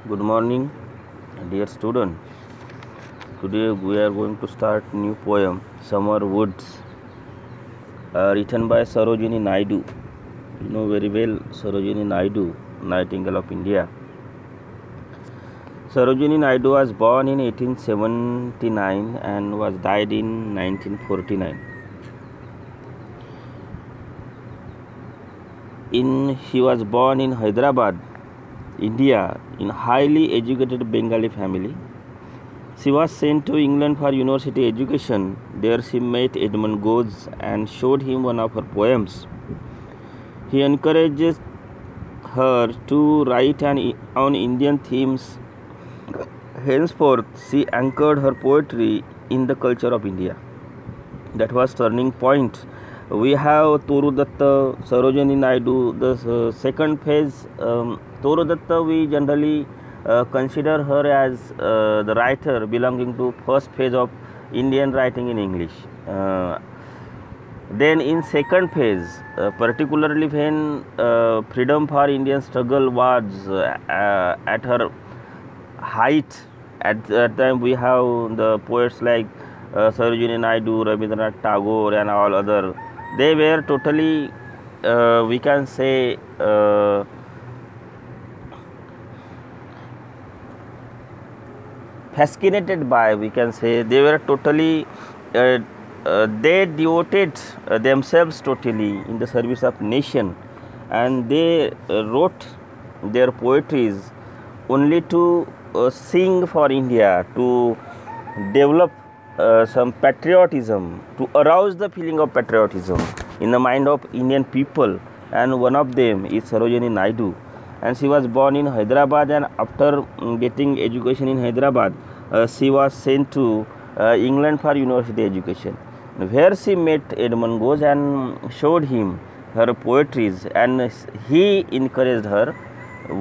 Good morning, dear student. Today we are going to start new poem, Summer Woods, written by Sarojini Naidu. You know very well Sarojini Naidu, Nightingale of India. Sarojini Naidu was born in 1879 and was died in 1949. She was born in Hyderabad, India, in highly educated Bengali family. She was sent to England for university education. There she met Edmund Gosse and showed him one of her poems. He encouraged her to write on Indian themes. Henceforth, she anchored her poetry in the culture of India. That was turning point. We have Toru Datta, Sarojini Naidu. The second phase, Toru Datta, we generally consider her as the writer belonging to first phase of Indian writing in English. Then in second phase, particularly when freedom for Indian struggle was at her height, at that time we have the poets like Sarojini Naidu, Rabindranath Tagore and all other. They were totally, we can say, fascinated by, we can say, they were totally, they devoted themselves totally in the service of nation, and they wrote their poetries only to sing for India, to develop some patriotism, to arouse the feeling of patriotism in the mind of Indian people. And one of them is Sarojini Naidu, and she was born in Hyderabad, and after getting education in Hyderabad, she was sent to England for university education, where she met Edmund Gosse and showed him her poetries, and he encouraged her,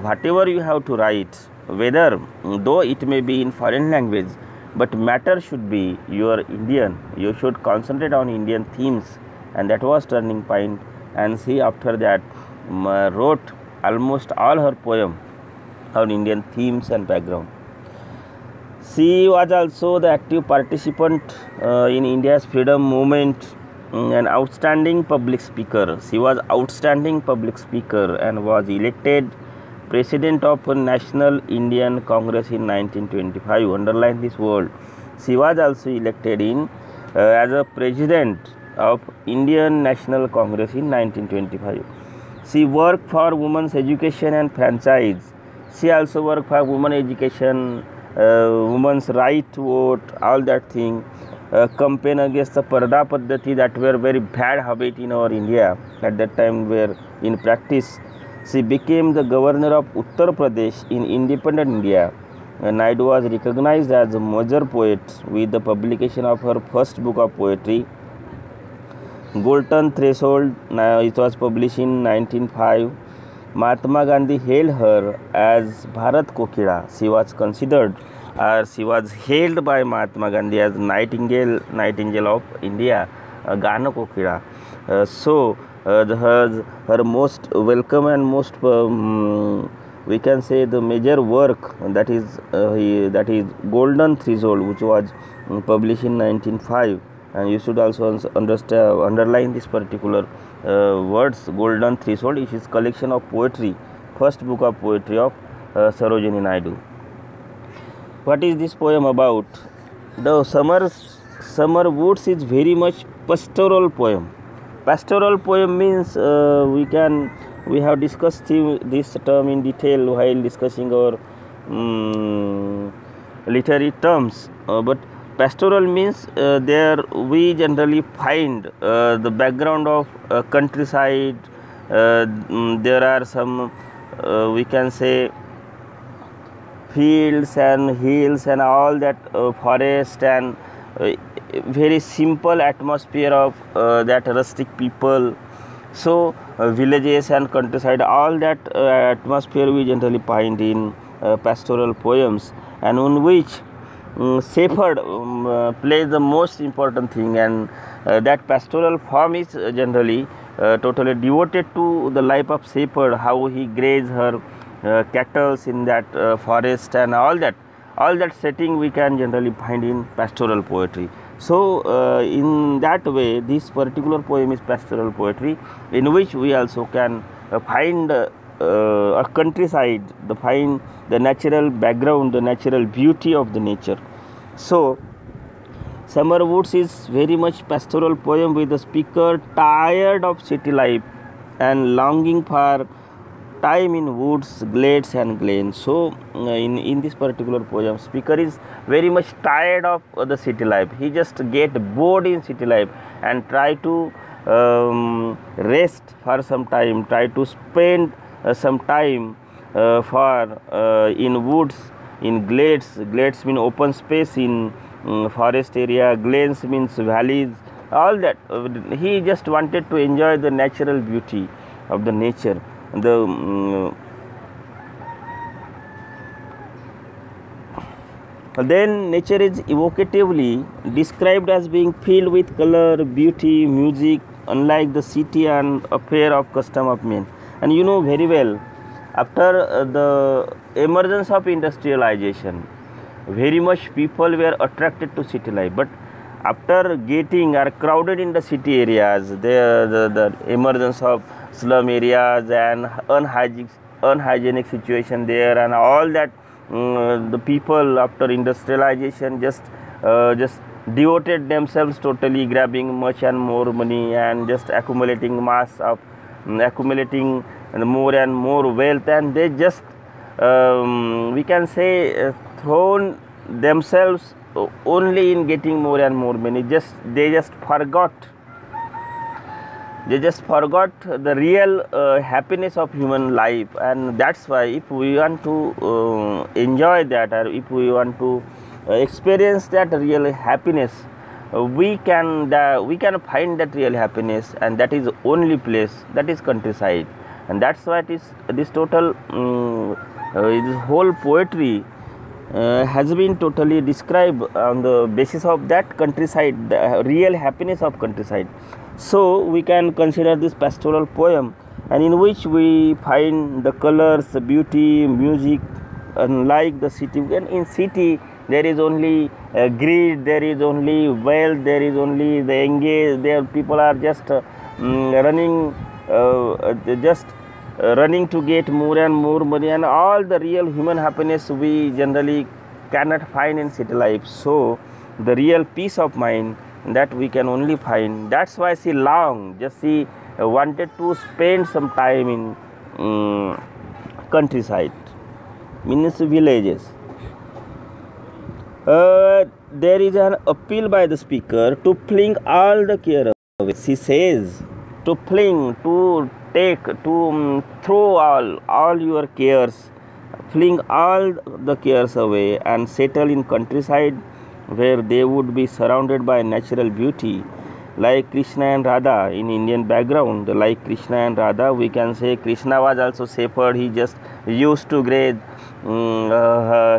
whatever you have to write, whether though it may be in foreign language, but matter should be your Indian. You should concentrate on Indian themes, and that was turning point. And she after that wrote almost all her poem on Indian themes and background. She was also the active participant in India's freedom movement, an outstanding public speaker. She was outstanding public speaker and was elected President of National Indian Congress in 1925. Underline this word. She was also elected as a President of Indian National Congress in 1925. She worked for women's education and franchise. She also worked for women education, women's right to vote, all that thing. Campaign against the Parda Paddhati that were very bad habit in our India at that time, were in practice. She became the governor of Uttar Pradesh in independent India. Naidu was recognized as a major poet with the publication of her first book of poetry, Golden Threshold. It was published in 1905. Mahatma Gandhi hailed her as Bharat Kokila. She was considered, she was hailed by Mahatma Gandhi as Nightingale of India, Gana Kokila. Her most welcome and most we can say the major work, that is Golden Threshold, which was published in 1905. And you should also underline this particular words, Golden Threshold. It is collection of poetry, first book of poetry of Sarojini Naidu. What is this poem about? The Summer Woods is very much pastoral poem. Pastoral poem means we have discussed this term in detail while discussing our literary terms, but pastoral means there we generally find the background of countryside. There are some we can say fields and hills and all that, forest, and very simple atmosphere of that rustic people. So villages and countryside, all that atmosphere we generally find in pastoral poems, and on which shepherd plays the most important thing, and that pastoral form is generally totally devoted to the life of shepherd, how he grazes her cattle in that forest and all that setting we can generally find in pastoral poetry. So in that way this particular poem is pastoral poetry, in which we also can find a countryside, find the natural background, the natural beauty of the nature. So Summer Woods is very much pastoral poem with the speaker tired of city life and longing for time in woods, glades and glens. So in this particular poem, speaker is very much tired of the city life. He just get bored in city life and try to rest for some time, try to spend some time for in woods, in glades. Glades mean open space in forest area, glens means valleys, all that. He just wanted to enjoy the natural beauty of the nature. Then nature is evocatively described as being filled with color, beauty, music, unlike the city and affair of custom of men. And you know very well, after the emergence of industrialization, very much people were attracted to city life, but after getting or crowded in the city areas, the emergence of slum areas and unhygienic situation there and all that, the people after industrialization just devoted themselves totally grabbing much and more money and just accumulating mass of accumulating more and more wealth, and they just we can say thrown themselves only in getting more and more money. They just forgot the real happiness of human life. And that's why if we want to enjoy that, or if we want to experience that real happiness, we can find that real happiness, and that is only place, that is countryside. And that's why it is this total this whole poetry has been totally described on the basis of that countryside, the real happiness of countryside. So we can consider this pastoral poem, and in which we find the colors, the beauty, music, unlike the city. And in city there is only greed, there is only wealth, there is only the engage. There people are just running running to get more and more money, and all the real human happiness we generally cannot find in city life. So the real peace of mind, that we can only find. That's why she wanted to spend some time in countryside, means villages. There is an appeal by the speaker to fling all the care away. She says to fling, to take, to throw all your cares, fling all the cares away and settle in countryside, where they would be surrounded by natural beauty, like Krishna and Radha in Indian background. Like Krishna and Radha, we can say Krishna was also shepherd. He just used to graze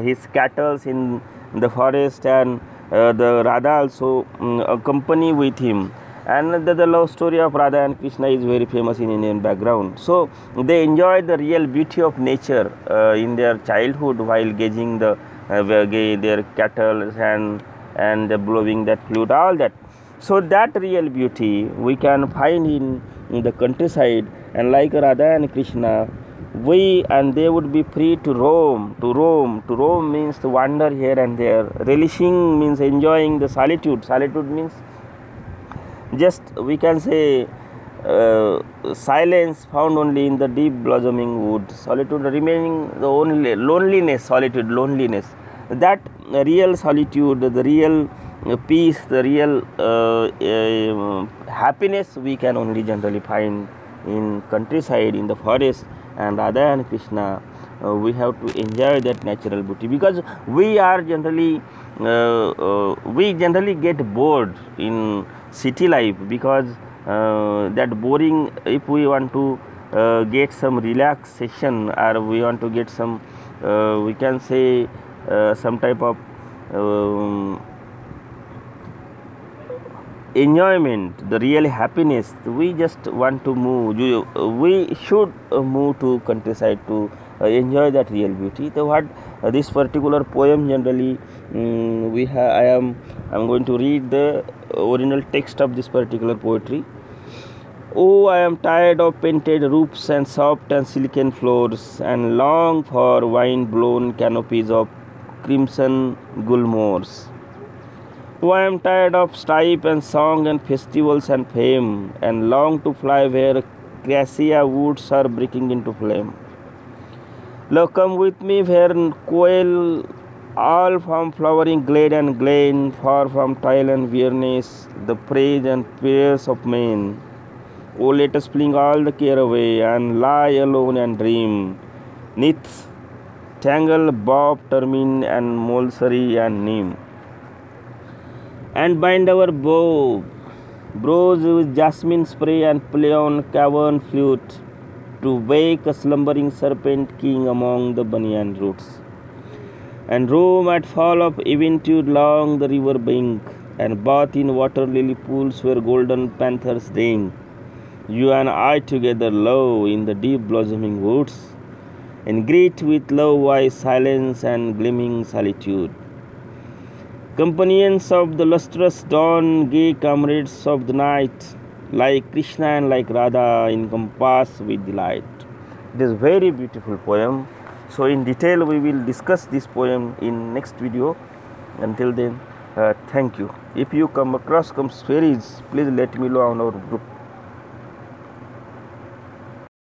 his cattle in the forest, and the Radha also accompany with him. And the love story of Radha and Krishna is very famous in Indian background. So they enjoyed the real beauty of nature in their childhood while gazing their cattle and blowing that flute, all that. So that real beauty we can find in the countryside. And like Radha and Krishna, they would be free to roam. To roam means to wander here and there. Relishing means enjoying the solitude. Solitude means just, we can say, silence found only in the deep blossoming wood. Solitude remaining the only loneliness. Solitude, loneliness. That real solitude, the real peace, the real happiness we can only generally find in countryside, in the forest. And Radha and Krishna, we have to enjoy that natural beauty, because we generally get bored in city life, because that boring, if we want to get some relaxation, or we want to get some we can say some type of enjoyment, the real happiness, we just want to move. We should move to countryside to enjoy that real beauty. So what this particular poem generally I'm going to read the original text of this particular poetry. Oh, I am tired of painted roofs and soft and silken floors, and long for wind-blown canopies of crimson gulmores. Oh, I am tired of strife and song and festivals and fame, and long to fly where cassia woods are breaking into flame. Love, come with me where quail all from flowering glade and glen, far from toil and weariness, the praise and prayers of men. Oh, let us fling all the care away and lie alone and dream, neath tangle, bob, termine, and mulberry and neem, and bind our brows with jasmine spray and play on cavern flute to wake a slumbering serpent king among the banyan roots, and roam at fall of eventide along the river bank, and bath in water lily pools where golden panthers drink. You and I together, love, in the deep blossoming woods, and greet with love-wise silence and gleaming solitude. Companions of the lustrous dawn, gay comrades of the night, like Krishna and like Radha, encompass with delight. It is a very beautiful poem. So in detail we will discuss this poem in next video. Until then, thank you. If you come across some queries, please let me know on our group.